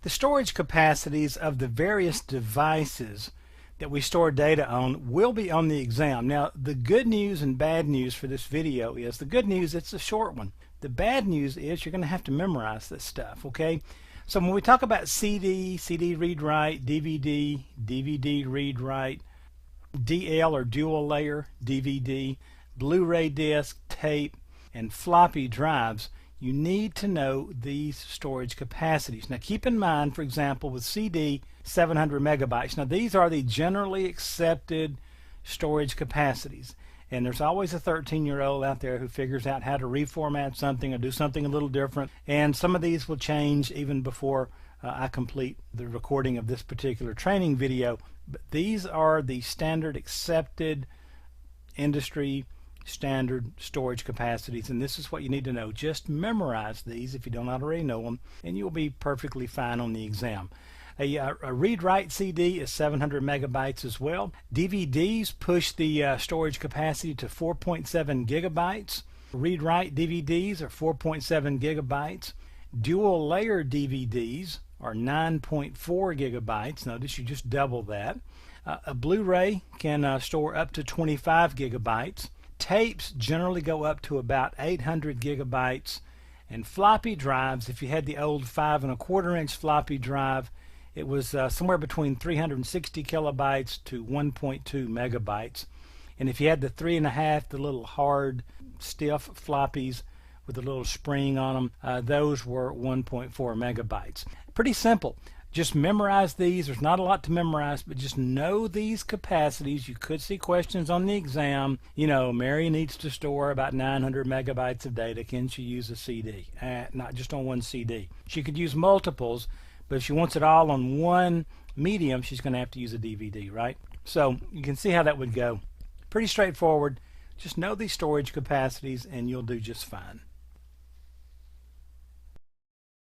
The storage capacities of the various devices that we store data on will be on the exam. Now, the good news and bad news for this video is, the good news, it's a short one. The bad news is you're going to have to memorize this stuff, okay? So when we talk about CD, CD read-write, DVD, DVD read-write, DL or dual layer, DVD, Blu-ray disc, tape, and floppy drives, you need to know these storage capacities. Now keep in mind, for example, with CD, 700 megabytes. Now these are the generally accepted storage capacities. And there's always a 13-year-old out there who figures out how to reformat something or do something a little different. And some of these will change even before I complete the recording of this particular training video. But these are the standard accepted industry standard storage capacities, and this is what you need to know. Just memorize these if you don't already know them, and you'll be perfectly fine on the exam. A read-write CD is 700 megabytes as well. DVDs push the storage capacity to 4.7 gigabytes. Read-write DVDs are 4.7 gigabytes. Dual layer DVDs are 9.4 gigabytes. Notice you just double that. A Blu-ray can store up to 25 gigabytes. Tapes generally go up to about 800 gigabytes, and floppy drives, if you had the old 5 1/4 inch floppy drive, it was somewhere between 360 kilobytes to 1.2 megabytes. And if you had the 3.5, the little hard, stiff floppies with a little spring on them, those were 1.4 megabytes. Pretty simple. Just memorize these. There's not a lot to memorize, but just know these capacities. You could see questions on the exam. You know, Mary needs to store about 900 megabytes of data. Can she use a CD? Not just on one CD. She could use multiples, but if she wants it all on one medium, she's going to have to use a DVD, right? So you can see how that would go. Pretty straightforward. Just know these storage capacities and you'll do just fine.